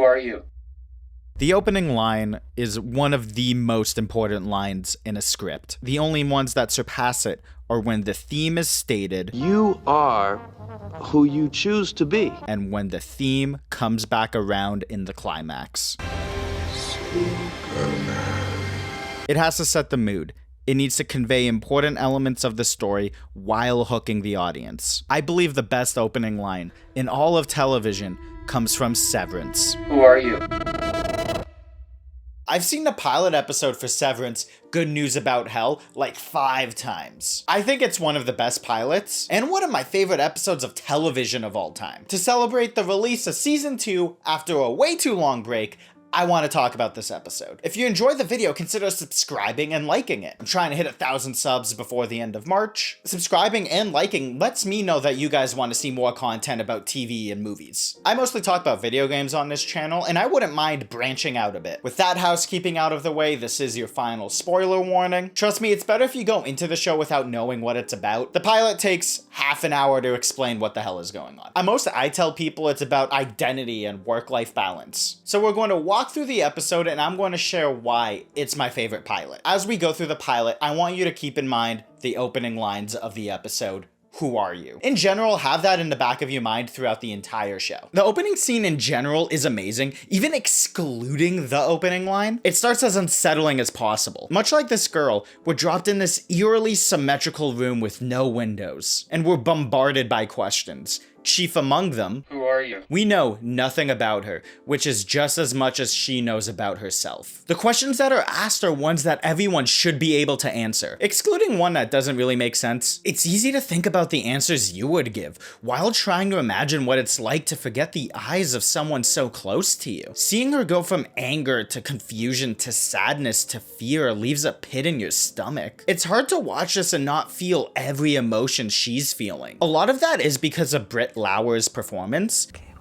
are you? The opening line is one of the most important lines in a script. The only ones that surpass it are when the theme is stated, You are who you choose to be. and when the theme comes back around in the climax. It has to set the mood. It needs to convey important elements of the story while hooking the audience. I believe the best opening line in all of television comes from Severance. Who are you? I've seen the pilot episode for Severance, Good News About Hell, like 5 times. I think it's one of the best pilots, and one of my favorite episodes of television of all time. To celebrate the release of Season 2 after a way too long break, I want to talk about this episode. If you enjoyed the video, consider subscribing and liking it. I'm trying to hit 1,000 subs before the end of March. Subscribing and liking lets me know that you guys want to see more content about TV and movies. I mostly talk about video games on this channel, and I wouldn't mind branching out a bit. With that housekeeping out of the way, this is your final spoiler warning. Trust me, it's better if you go into the show without knowing what it's about. The pilot takes half an hour to explain what the hell is going on. At most, I tell people it's about identity and work-life balance. So we're going to walk through the episode, and I'm going to share why it's my favorite pilot. As we go through the pilot, I want you to keep in mind the opening lines of the episode. Who are you? In general, have that in the back of your mind throughout the entire show. The opening scene in general is amazing, even excluding the opening line. It starts as unsettling as possible. Much like this girl, we're dropped in this eerily symmetrical room with no windows, and we're bombarded by questions. Chief among them, Who are you? we know nothing about her, which is just as much as she knows about herself. The questions that are asked are ones that everyone should be able to answer. Excluding one that doesn't really make sense, it's easy to think about the answers you would give, while trying to imagine what it's like to forget the eyes of someone so close to you. Seeing her go from anger to confusion to sadness to fear leaves a pit in your stomach. It's hard to watch this and not feel every emotion she's feeling. A lot of that is because of Britt Lauer's performance. Okay,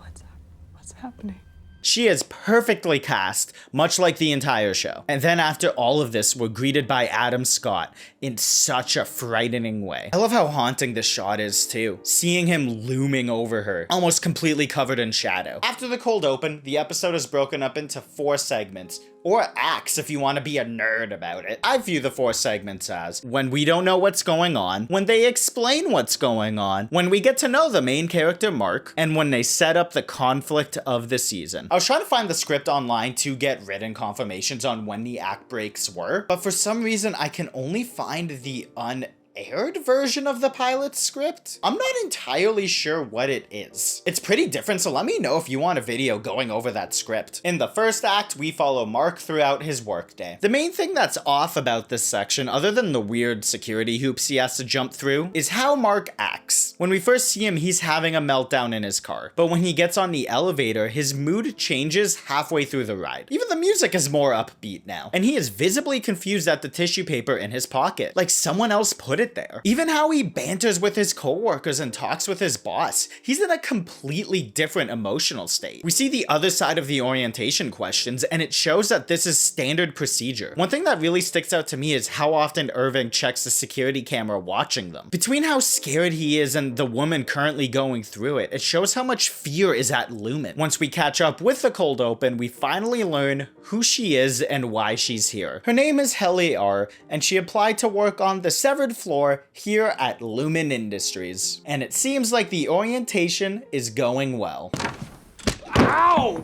what's happening? She is perfectly cast, much like the entire show. And then after all of this, we're greeted by Adam Scott in such a frightening way. I love how haunting this shot is too, seeing him looming over her, almost completely covered in shadow. After the cold open, the episode is broken up into 4 segments, or acts if you want to be a nerd about it. I view the 4 segments as when we don't know what's going on, when they explain what's going on, when we get to know the main character Mark, and when they set up the conflict of the season. I was trying to find the script online to get written confirmations on when the act breaks were, but for some reason I can only find the unaired version of the pilot script. I'm not entirely sure what it is. It's pretty different, so let me know if you want a video going over that script. In the first act, we follow Mark throughout his workday. The main thing that's off about this section, other than the weird security hoops he has to jump through, is how Mark acts. When we first see him, he's having a meltdown in his car, but when he gets on the elevator, his mood changes halfway through the ride. Even the music is more upbeat now, and he is visibly confused at the tissue paper in his pocket, like someone else put it there. Even how he banters with his coworkers and talks with his boss, he's in a completely different emotional state. We see the other side of the orientation questions, and it shows that this is standard procedure. One thing that really sticks out to me is how often Irving checks the security camera watching them. Between how scared he is and the woman currently going through it, it shows how much fear is at Lumen. Once we catch up with the cold open, we finally learn who she is and why she's here. Her name is Helly R, and she applied to work on the severed floor here at Lumen Industries. And it seems like the orientation is going well. Ow!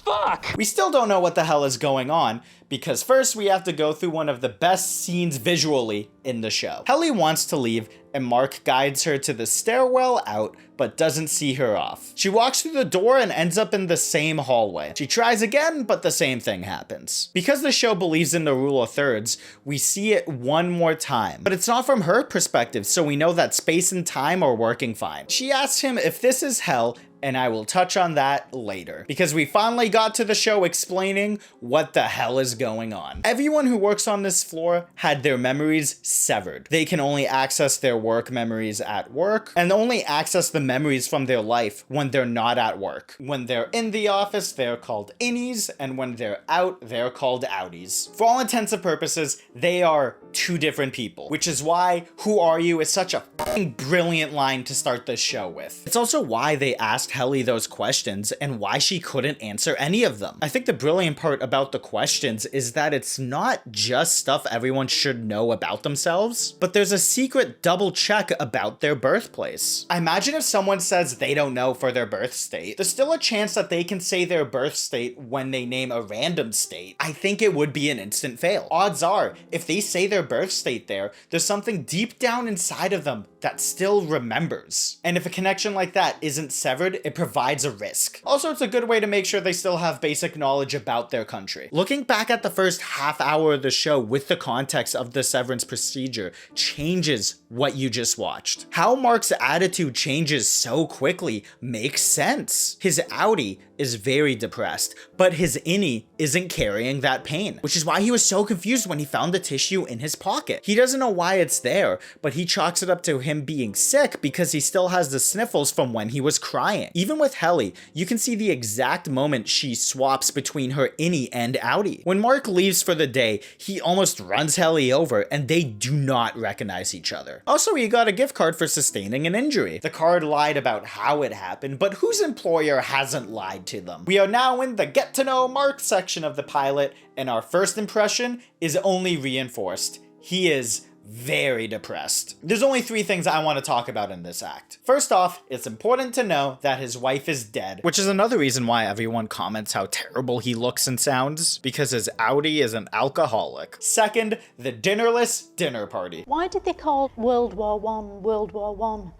Fuck! We still don't know what the hell is going on, because first we have to go through one of the best scenes visually in the show. Helly wants to leave, and Mark guides her to the stairwell out, but doesn't see her off. She walks through the door and ends up in the same hallway. She tries again, but the same thing happens. Because the show believes in the rule of thirds, we see it one more time, but it's not from her perspective, so we know that space and time are working fine. She asks him if this is hell, and I will touch on that later, because we finally got to the show explaining what the hell is going on. Everyone who works on this floor had their memories severed. They can only access their work memories at work, and only access the memories from their life when they're not at work. When they're in the office, they're called innies, and when they're out, they're called outies. For all intents and purposes, they are 2 different people, which is why Who Are You is such a f***ing brilliant line to start this show with. It's also why they asked asked Helly those questions and why she couldn't answer any of them. I think the brilliant part about the questions is that it's not just stuff everyone should know about themselves, but there's a secret double check about their birthplace. I imagine if someone says they don't know for their birth state, there's still a chance that they can say their birth state when they name a random state. I think it would be an instant fail. Odds are, if they say their birth state there's something deep down inside of them that still remembers. And if a connection like that isn't severed, it provides a risk. Also, it's a good way to make sure they still have basic knowledge about their country. Looking back at the first half hour of the show with the context of the severance procedure changes what you just watched. How Mark's attitude changes so quickly makes sense. His outie is very depressed, but his innie isn't carrying that pain, which is why he was so confused when he found the tissue in his pocket. He doesn't know why it's there, but he chalks it up to him being sick because he still has the sniffles from when he was crying. Even with Helly, you can see the exact moment she swaps between her innie and outie. When Mark leaves for the day, he almost runs Helly over and they do not recognize each other. Also, he got a gift card for sustaining an injury. The card lied about how it happened, but whose employer hasn't lied to them? We are now in the Get to Know Mark section of the pilot, and our first impression is only reinforced. He is very depressed. There's only 3 things I want to talk about in this act. First off, it's important to know that his wife is dead, which is another reason why everyone comments how terrible he looks and sounds, because his outie is an alcoholic. Second, the dinnerless dinner party. Why did they call World War One World War One?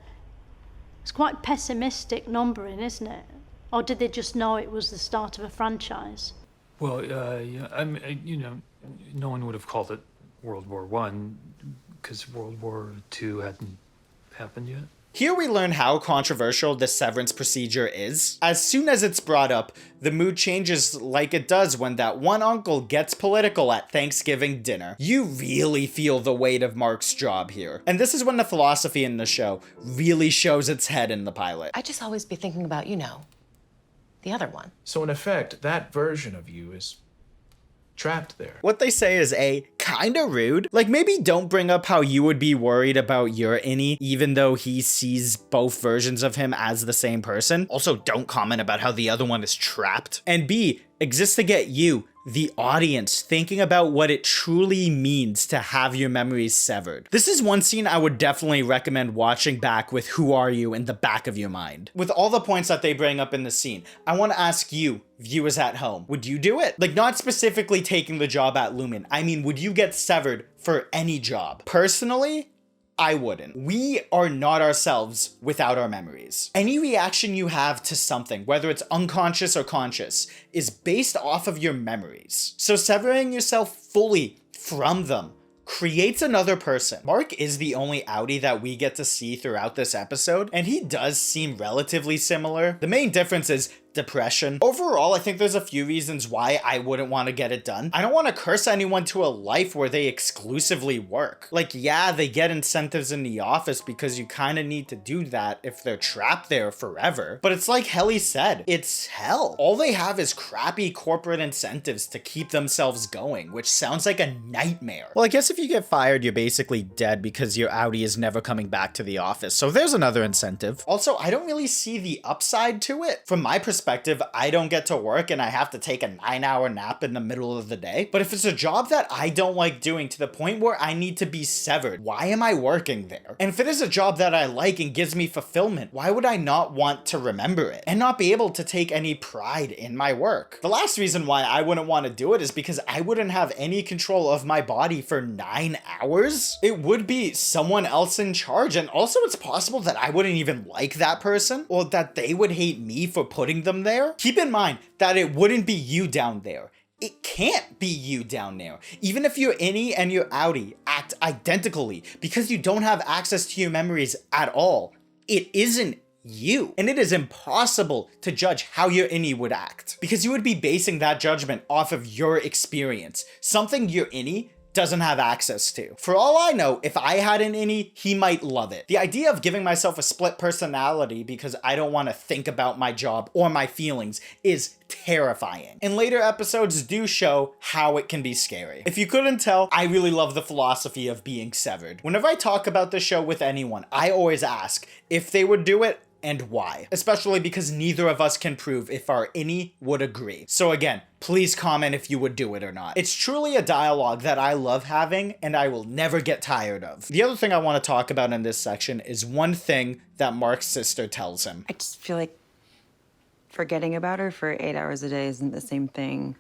It's quite pessimistic numbering, isn't it? Or did they just know it was the start of a franchise? Well, yeah, I mean, no one would have called it World War One because World War II hadn't happened yet. Here we learn how controversial the severance procedure is. As soon as it's brought up, the mood changes like it does when that one uncle gets political at Thanksgiving dinner. You really feel the weight of Mark's job here. And this is when the philosophy in the show really shows its head in the pilot. I just always be thinking about, the other one. So in effect, that version of you is trapped there. What they say is kinda rude. Like, maybe don't bring up how you would be worried about your innie, even though he sees both versions of him as the same person. Also, don't comment about how the other one is trapped. And B, exists to get you, the audience, thinking about what it truly means to have your memories severed. This is one scene I would definitely recommend watching back with Who Are You in the back of your mind. With all the points that they bring up in the scene, I want to ask you, viewers at home, would you do it? Like, not specifically taking the job at Lumen. I mean, would you get severed for any job? Personally, I wouldn't. We are not ourselves without our memories. Any reaction you have to something, whether it's unconscious or conscious, is based off of your memories. So severing yourself fully from them creates another person. Mark is the only outie that we get to see throughout this episode, and he does seem relatively similar. The main difference is depression. Overall, I think there's a few reasons why I wouldn't want to get it done. I don't want to curse anyone to a life where they exclusively work. Like, yeah, they get incentives in the office because you kind of need to do that if they're trapped there forever. But it's like Helly said, it's hell. All they have is crappy corporate incentives to keep themselves going, which sounds like a nightmare. Well, I guess if you get fired, you're basically dead because your outie is never coming back to the office. So there's another incentive. Also, I don't really see the upside to it. From my perspective, I don't get to work and I have to take a 9-hour nap in the middle of the day. But if it's a job that I don't like doing to the point where I need to be severed, why am I working there? And if it is a job that I like and gives me fulfillment, why would I not want to remember it and not be able to take any pride in my work? The last reason why I wouldn't want to do it is because I wouldn't have any control of my body for 9 hours. It would be someone else in charge. And also it's possible that I wouldn't even like that person, or that they would hate me for putting them there. Keep in mind that it wouldn't be you down there. It can't be you down there. Even if your innie and your outie act identically, because you don't have access to your memories at all, it isn't you. And it is impossible to judge how your innie would act, because you would be basing that judgment off of your experience, something your innie doesn't have access to. For all I know, if I had an innie, he might love it. The idea of giving myself a split personality because I don't want to think about my job or my feelings is terrifying. And later episodes do show how it can be scary. If you couldn't tell, I really love the philosophy of being severed. Whenever I talk about the show with anyone, I always ask if they would do it, and why, especially because neither of us can prove if our innie would agree. So again, please comment if you would do it or not. It's truly a dialogue that I love having and I will never get tired of. The other thing I want to talk about in this section is one thing that Mark's sister tells him. I just feel like forgetting about her for 8 hours a day isn't the same thing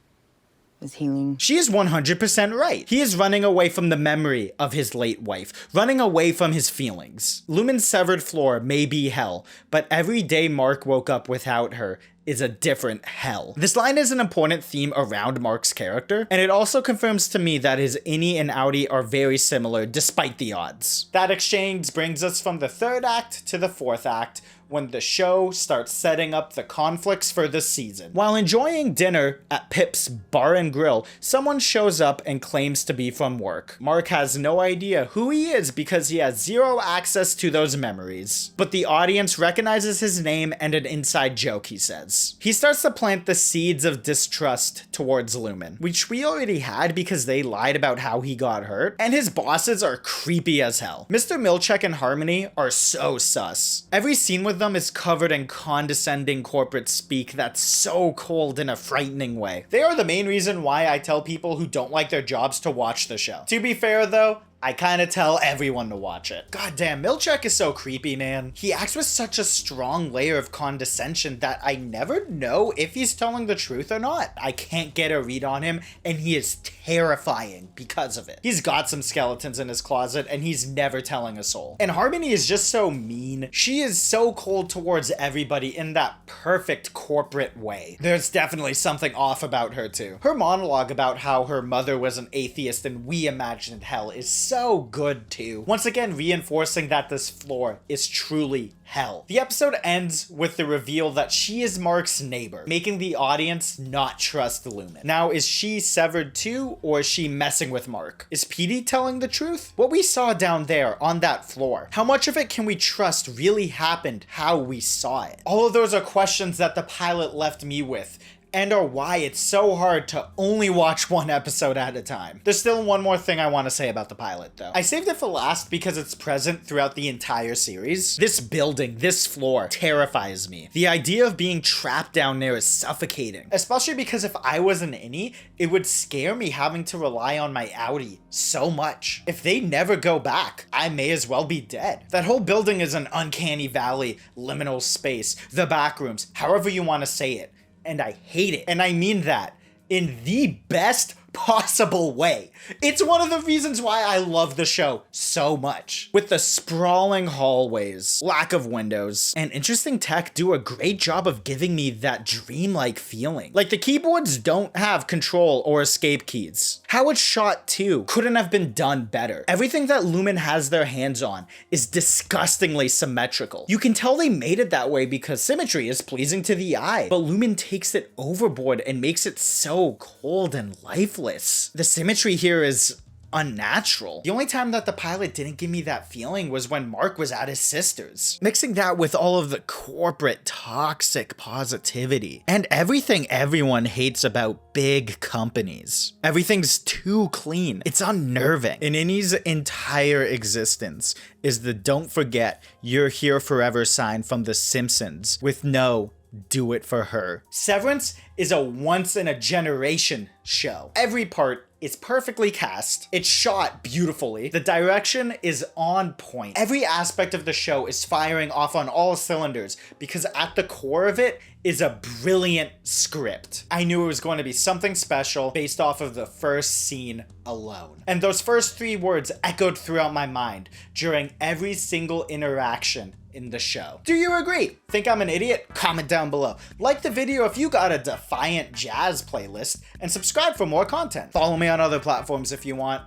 as healing. She is 100% right. He is running away from the memory of his late wife, running away from his feelings. Lumen's severed floor may be hell, but every day Mark woke up without her is a different hell. This line is an important theme around Mark's character, and it also confirms to me that his innie and outie are very similar despite the odds. That exchange brings us from the third act to the fourth act, when the show starts setting up the conflicts for the season. While enjoying dinner at Pip's Bar and Grill, someone shows up and claims to be from work. Mark has no idea who he is because he has zero access to those memories. But the audience recognizes his name and an inside joke, he says. He starts to plant the seeds of distrust towards Lumen, which we already had because they lied about how he got hurt, and his bosses are creepy as hell. Mr. Milchek and Harmony are so sus. Every scene with them is covered in condescending corporate speak that's so cold in a frightening way. They are the main reason why I tell people who don't like their jobs to watch the show. To be fair though, I kinda tell everyone to watch it. God damn, Milchek is so creepy, man. He acts with such a strong layer of condescension that I never know if he's telling the truth or not. I can't get a read on him, and he is terrifying because of it. He's got some skeletons in his closet, and he's never telling a soul. And Harmony is just so mean. She is so cold towards everybody in that perfect corporate way. There's definitely something off about her too. Her monologue about how her mother was an atheist and we imagined hell is so good too. Once again, reinforcing that this floor is truly hell. The episode ends with the reveal that she is Mark's neighbor, making the audience not trust Lumen. Now, is she severed too, or is she messing with Mark? Is Petey telling the truth? What we saw down there on that floor, how much of it can we trust really happened how we saw it? All of those are questions that the pilot left me with, and are why it's so hard to only watch one episode at a time. There's still one more thing I want to say about the pilot though. I saved it for last because it's present throughout the entire series. This building, this floor, terrifies me. The idea of being trapped down there is suffocating. Especially because if I was an innie, it would scare me having to rely on my outie so much. If they never go back, I may as well be dead. That whole building is an uncanny valley, liminal space, the back rooms, however you want to say it. And I hate it. And I mean that in the best possible way. It's one of the reasons why I love the show so much. With the sprawling hallways, lack of windows, and interesting tech do a great job of giving me that dreamlike feeling. Like the keyboards don't have control or escape keys. How it's shot too couldn't have been done better. Everything that Lumen has their hands on is disgustingly symmetrical. You can tell they made it that way because symmetry is pleasing to the eye, but Lumen takes it overboard and makes it so cold and lifeless. The symmetry here is unnatural. The only time that the pilot didn't give me that feeling was when Mark was at his sister's. Mixing that with all of the corporate toxic positivity and everything everyone hates about big companies. Everything's too clean. It's unnerving. In Innie's entire existence is the "don't forget you're here forever" sign from The Simpsons with no "do it for her." Severance is a once-in-a-generation show. Every part is perfectly cast. It's shot beautifully. The direction is on point. Every aspect of the show is firing off on all cylinders because at the core of it is a brilliant script. I knew it was going to be something special based off of the first scene alone. And those first 3 words echoed throughout my mind during every single interaction in the show. Do you agree? Think I'm an idiot? Comment down below. Like the video if you got a Defiant Jazz playlist, and subscribe for more content. Follow me on other platforms if you want.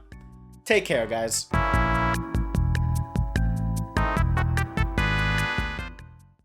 Take care, guys.